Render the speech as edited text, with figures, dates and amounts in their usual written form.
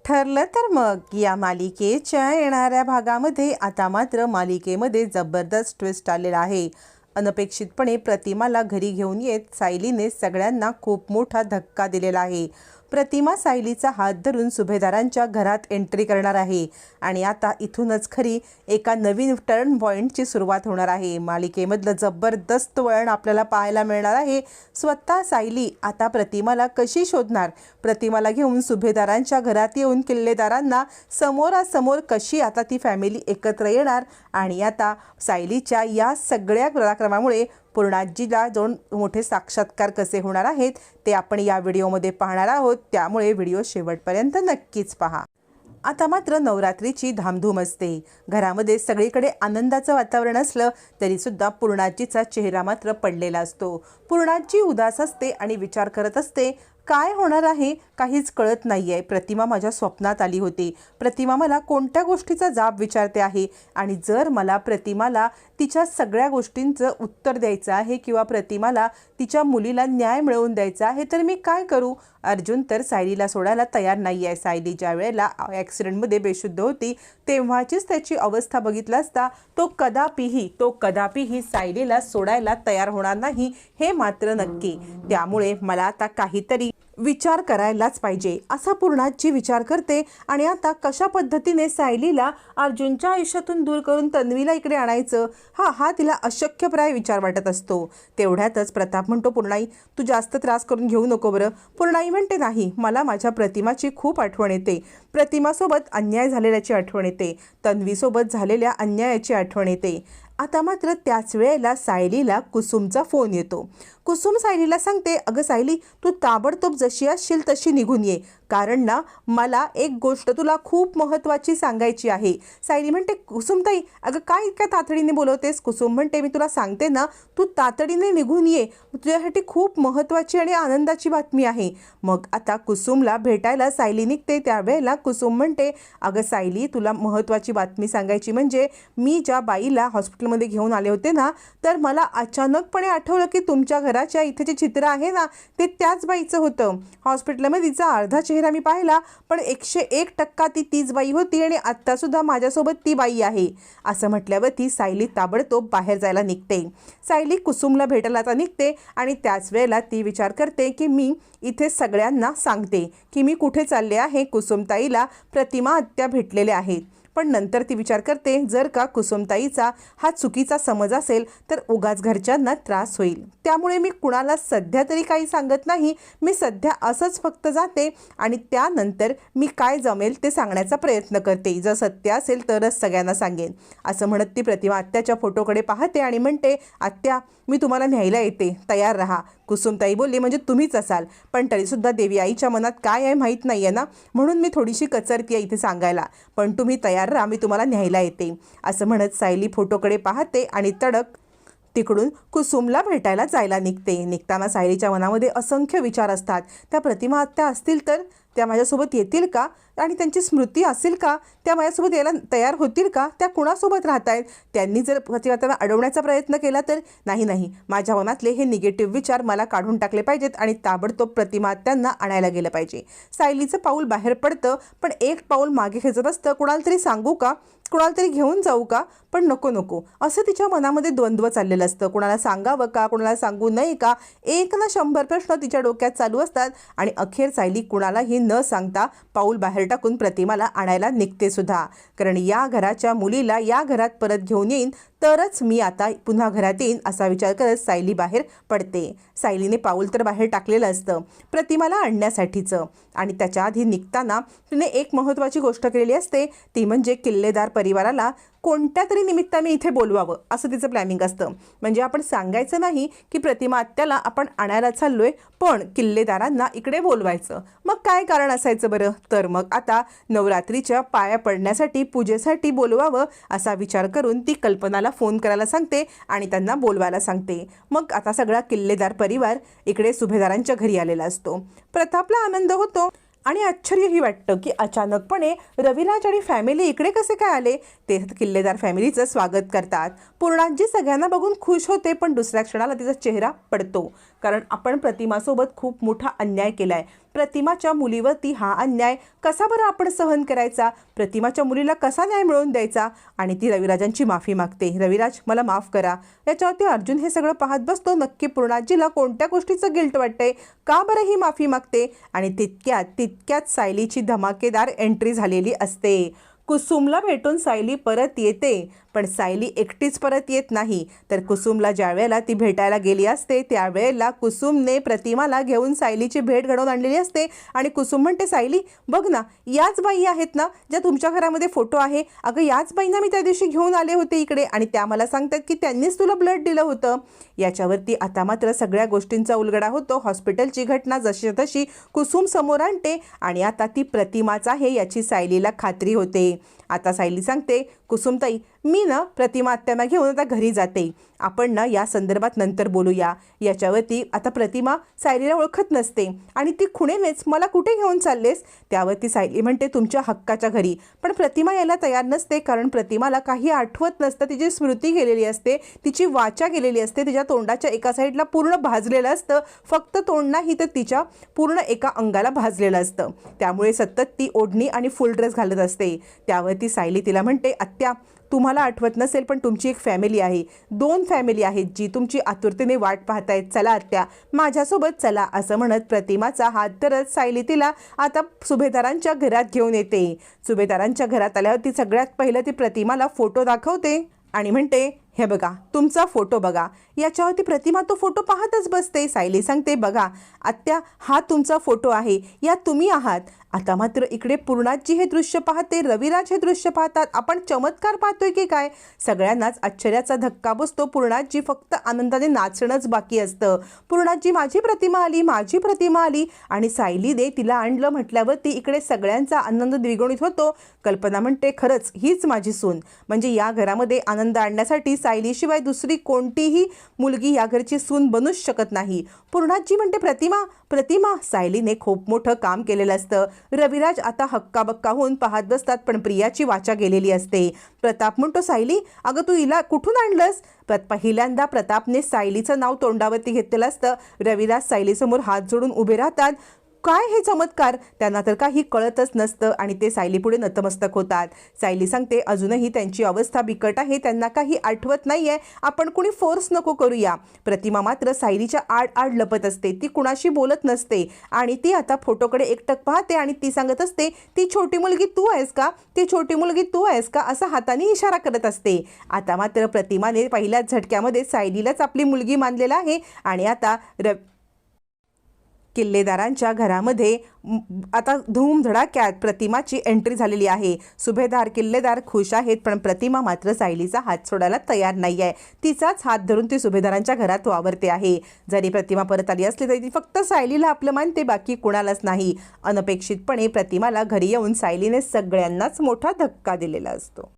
ठरलं तर मग या मालिकेच्या येणाऱ्या भागामध्ये आता मात्र मालिकेमध्ये जबरदस्त ट्विस्ट आलेला आहे। अनपेक्षितपणे प्रतिमाला घरी घेऊन येत सायलीने सगळ्यांना खूप मोठा धक्का दिलेला आहे। प्रतिमा सायलीचा हात धरून सुभेदारांच्या घरात एंट्री करणार आहे आणि आता इथूनच खरी एका नवीन टर्न पॉइंटची सुरुवात होणार आहे। मालिकेमधलं जबरदस्त वळण आपल्याला पाहायला मिळणार आहे। स्वतः सायली आता प्रतिमाला कशी शोधणार, प्रतिमाला घेऊन सुभेदारांच्या घरात येऊन किल्लेदारांना समोरासमोर कशी आता ती फॅमिली एकत्र येणार आणि आता सायलीच्या या सगळ्या पराक्रमामुळे पूर्णाजीला दोन मोठे साक्षात्कार कसे होणार आहेत ते आपण या व्हिडिओमध्ये पाहणार आहोत, त्यामुळे व्हिडिओ शेवटपर्यंत नक्कीच पहा। आता मात्र नवरात्रीची धामधूम असते। घरामध्ये सगळीकडे आनंदाचं वातावरण असलं तरी सुद्धा पूर्णाजीचा चेहरा मात्र पडलेला असतो। पूर्णाजी उदास असते आणि विचार करत असते, काय होणार आहे काहीच कळत नाहीये। प्रतिमा माझ्या स्वप्नात आली होती, प्रतिमा मला कोणत्या गोष्टीचा जाब विचारते आहे आणि जर मला प्रतिमाला तिच्या सगळ्या गोष्टींचं उत्तर द्यायचं आहे किंवा प्रतिमाला तिच्या मुलीला न्याय मिळवून द्यायचा आहे तर मी काय करू। अर्जुन तर सायलीला सोडायला तयार नाही आहे। सायली ज्या वेळेला ॲक्सिडेंटमध्ये बेशुद्ध होती तेव्हाचीच त्याची अवस्था बघितलं असता तो कदापिही सायलीला सोडायला तयार होणार नाही हे मात्र नक्की। त्यामुळे मला आता काहीतरी विचार करायलाच पाहिजे असा पूर्णाजी विचार करते आणि आता कशा पद्धतीने सायलीला अर्जुनच्या आयुष्यातून दूर करून तन्वीला इकडे आणायचं हा तिला अशक्यप्राय विचार वाटत असतो। तेवढ्यातच प्रताप म्हणतो, पूर्णाई तू जास्त त्रास करून घेऊ नको बरं। पूर्णाई म्हणते, नाही मला माझ्या प्रतिमाची खूप आठवण येते, प्रतिमासोबत अन्याय झालेल्याची आठवण येते, तन्वीसोबत झालेल्या अन्यायाची आठवण येते। आता मात्र त्याच वेळेला सायलीला कुसुमचा फोन येतो। कुसुम सायलीला सांगते, अगं सायली तू ताबडतोब जशी असशील तशी निघून ये, कारण ना मला एक गोष्ट तुला खूप महत्त्वाची सांगायची आहे। सायली म्हणते, कुसुमताई अगं काय इतक्या तातडीने बोलवतेस। कुसुम म्हणते, मी तुला सांगते ना तू तातडीने निघून ये, तुझ्यासाठी खूप महत्त्वाची आणि आनंदाची बातमी आहे। मग आता कुसुमला भेटायला सायली निघते। त्यावेळेला कुसुम म्हणते, अगं सायली तुला महत्त्वाची बातमी सांगायची म्हणजे मी ज्या बाईला हॉस्पिटलमध्ये घेऊन आले होते ना तर मला अचानकपणे आठवलं की तुमच्या घराच्या इथे जे चित्र आहे ना ते त्याच बाईचं होतं। हॉस्पिटलमध्ये तिचा अर्धा चेहरा मी पाहिला पण 101% ती तीच बाई होती आणि आत्तासुद्धा माझ्यासोबत ती बाई आहे। असं म्हटल्यावर ती सायली ताबडतोब बाहेर जायला निघते। सायली कुसुमला भेटायला आता निघते आणि त्याच वेळेला ती विचार करते की मी इथे सगळ्यांना सांगते की मी कुठे चालले आहे। कुसुमताईला प्रतिमा आत्या भेटलेले आहेत, पण नंतर ती विचार करते जर का कुसुमताईचा हा चुकीचा समज असेल तर उगाच घरच्यांना त्रास होईल, त्यामुळे मी कुणाला सध्या तरी काही सांगत नाही। मी सध्या असंच फक्त जाते आणि त्यानंतर मी काय जमेल ते सांगण्याचा प्रयत्न करते, जर सत्य असेल तरच सगळ्यांना सांगेन। असं म्हणत ती प्रतिमा आत्याच्या फोटोकडे पाहते आणि म्हणते, आत्या मी तुम्हाला न्यायला येते, तयार राहा। कुसुमताई बोलली, म्हणजे तुम्हीच असाल, पण तरीसुद्धा देवी आईच्या मनात काय आहे माहीत नाही आहे ना, म्हणून मी थोडीशी कचरती आहे इथे सांगायला, पण तुम्ही तयार राहा, मी तुम्हाला न्यायला येते। असं म्हणत सायली फोटोकडे पाहते आणि तडक तिकडून कुसुमला भेटायला जायला निघते। निघताना सायलीच्या मनामध्ये असंख्य विचार असतात। त्या प्रतिमा आत्या असतील तर त्या माझ्यासोबत येतील का आणि त्यांची स्मृती असेल का, त्या माझ्यासोबत यायला तयार होतील का, त्या कुणासोबत राहत आहेत, त्यांनी जर प्रतिमातांना अडवण्याचा प्रयत्न केला तर नाही, माझ्या मनातले हे निगेटिव्ह विचार मला काढून टाकले पाहिजेत आणि ताबडतोब प्रतिमा त्यांना आणायला गेलं पाहिजे। सायलीचं पाऊल बाहेर पडतं पण एक पाऊल मागे खेचत असतं, कुणाला तरी सांगू का, कुणाला तरी घेऊन जाऊ का, पण नको असं तिच्या मनामध्ये द्वंद्व चाललेलं असतं। कुणाला सांगावं का, कुणाला सांगू नये का, 1 ना 100 प्रश्न तिच्या डोक्यात चालू असतात आणि अखेर सायली कुणालाही न सांगता पाऊल बाहेर टाकून प्रतिमाला आणायला निघते सुद्धा, कारण या घराच्या मुलीला या घरात परत घेऊन येईन तरच मी आता पुन्हा घरात येईन असा विचार करत सायली बाहेर पडते। सायलीने पाऊल तर बाहेर टाकलेलं असतं प्रतिमाला आणण्यासाठीचं आणि त्याच्या आधी निघताना तिने एक महत्त्वाची गोष्ट केलेली असते, ती म्हणजे किल्लेदार परिवाराला कोणत्या तरी निमित्ताने इथे बोलवावं असं तिचं प्लॅनिंग असतं। म्हणजे आपण सांगायचं नाही की प्रतिमा आत्याला आपण आणायला चाललोय, पण किल्लेदारांना इकडे बोलवायचं। मग काय कारण असायचं बरं, तर मग आता नवरात्रीच्या पाया पडण्यासाठी पूजेसाठी बोलवावं असा विचार करून ती कल्पनाला फोन करायला सांगते आणि त्यांना बोलवायला सांगते। मग आता सगळा किल्लेदार परिवार इकडे सुभेदारांच्या घरी आलेला असतो। प्रतापला आनंद होतो आणि आश्चर्यही वाटतं की अचानकपणे रविराज आणि फॅमिली इकडे कसे काय आले। ते किल्लेदार फॅमिलीचं स्वागत करतात। पूर्णाजी सगळ्यांना बघून खुश होते पण दुसऱ्या क्षणाला तिचा चेहरा पडतो, कारण आपण प्रतिमासोबत खूप मोठा अन्याय केलाय. प्रतिमाच्या मुलीवरती हा अन्याय कसा बरं आपण सहन करायचा, प्रतिमाच्या मुलीला कसा न्याय मिळवून द्यायचा. आणि ती रविराजांची माफी मागते. रविराज मला माफ करा. याच्यावरती अर्जुन हे सगळं पाहत बसतो. नक्की पूर्णाजीला कोणत्या गोष्टीचं गिल्ट वाटतंय, का बरं ही माफी मागते. आणि तितक्यात सायलीची धमाकेदार एंट्री झालेली असते. कुसुमला भेटून सायली परत येते, पण सायली एकटीच परत येत नाही, तर कुसुमला ज्या वेळेला ती भेटायला गेली असते त्यावेळेला कुसुमने प्रतिमाला घेऊन सायलीची भेट घडवून आणलेली असते. आणि कुसुम म्हणते, सायली बघ ना, याच बाई आहेत ना ज्या तुमच्या घरामध्ये फोटो आहे. अगं याच बाईंना मी त्या दिवशी घेऊन आले होते इकडे, आणि त्या मला सांगतात की त्यांनीच तुला ब्लड दिलं होतं. याच्यावरती आता मात्र सगळ्या गोष्टींचा उलगडा होतो. हॉस्पिटलची घटना जशी तशी कुसुम समोर आणते, आणि आता ती प्रतिमाच आहे याची सायलीला खात्री होते. आता सायली सांगते, कुसुमताई मी ना प्रतिमा आत्यांना घेऊन आता घरी जाते, आपण ना या संदर्भात नंतर बोलूया. याच्यावरती आता प्रतिमा सायलीला ओळखत नसते आणि ती खुणेनेच मला कुठे घेऊन चाललेस. त्यावरती सायली म्हणते, तुमच्या हक्काच्या घरी. पण प्रतिमा यायला तयार नसते, कारण प्रतिमाला काही आठवत नसतं. तिची स्मृती गेलेली असते, तिची वाचा गेलेली असते, तिच्या तोंडाच्या एका साईडला पूर्ण भाजलेलं असतं. फक्त तोंड नाही तर तिच्या पूर्ण एका अंगाला भाजलेलं असतं. त्यामुळे सतत ती ओढणी आणि फुल ड्रेस घालत असते. त्यावरती सायली तिला म्हणते, आत्या तुम्हाला आठवत नसेल पण तुमची एक फॅमिली आहे, 2 फॅमिली आहेत जी तुमची आतुरतेने वाट पाहतायत. चला आत्या माझ्यासोबत चला. असं म्हणत प्रतिमाचा हात धरत सायली तिला आता सुभेदारांच्या घरात घेऊन येते. सुभेदारांच्या घरात आल्यावर ती सगळ्यात पहिलं ती प्रतिमाला फोटो दाखवते आणि म्हणते, हे बघा तुमचा फोटो बघा. याच्यावरती प्रतिमा तो फोटो पाहतच बसते. सायली सांगते, बघा आत्या हा तुमचा फोटो आहे, यात तुम्ही आहात. आता मात्र इकडे पूर्णाजी हे दृश्य पाहते, रविराज हे दृश्य पाहतात. आपण चमत्कार पाहतोय की काय. सगळ्यांनाच आश्चर्याचा धक्का बसतो. पूर्णाजी फक्त आनंदाने नाचणंच बाकी असतं. पूर्णाजी माझी प्रतिमा आली, माझी प्रतिमा आली. आणि सायलीने तिला आणलं म्हटल्यावरती इकडे सगळ्यांचा आनंद द्विगुणित होतो. कल्पना म्हणते, खरंच हीच माझी सून. म्हणजे या घरामध्ये आनंद आणण्यासाठी सायलीशिवाय दुसरी कोणतीही मुलगी या घरची सून बनूच शकत नाही. पूर्णाजी म्हणते, प्रतिमा. सायलीने खूप मोठं काम केलेलं असतं. रविराज आता हक्काबक्का होऊन पाहत बसतात, पण प्रियाची वाचा गेलेली असते. प्रताप म्हणतो, सायली अगं तू हिला कुठून आणलंस. पहिल्यांदा प्रतापने सायलीचं नाव तोंडावरती घेतलेलं असतं. रविराज सायलीसमोर हात जोडून उभे राहतात. काय हे चमत्कार, त्यांना तर काही कळतच नसतं आणि ते सायलीपुढे नतमस्तक होतात. सायली सांगते, अजूनही त्यांची अवस्था बिकट आहे, त्यांना काही आठवत नाहीये, आपण कुणी फोर्स नको करूया. प्रतिमा मात्र सायलीच्या आड लपत असते, ती कुणाशी बोलत नसते. आणि ती आता फोटोकडे एकटक पाहते आणि ती सांगत असते, ती छोटी मुलगी तू आहेस का, ती छोटी मुलगी तू आहेस का, असा हाताने इशारा करत असते. आता मात्र प्रतिमाने पहिल्याच झटक्यामध्ये सायलीलाच आपली मुलगी मानलेला आहे. आणि आता किल्लेदारांच्या घरामध्ये आता धूमधडाक्यात प्रतिमाची एंट्री झालेली आहे. सुभेदार किल्लेदार खुश आहेत, पण प्रतिमा मात्र सायलीचा हात सोडायला तयार नाही आहे. तिचाच हात धरून ती सुभेदारांच्या घरात वावरते आहे. जरी प्रतिमा परत आली असली तरी ती फक्त सायलीला आपलं मानते, बाकी कुणालाच नाही. अनपेक्षितपणे प्रतिमाला घरी येऊन सायलीने सगळ्यांनाच मोठा धक्का दिलेला असतो.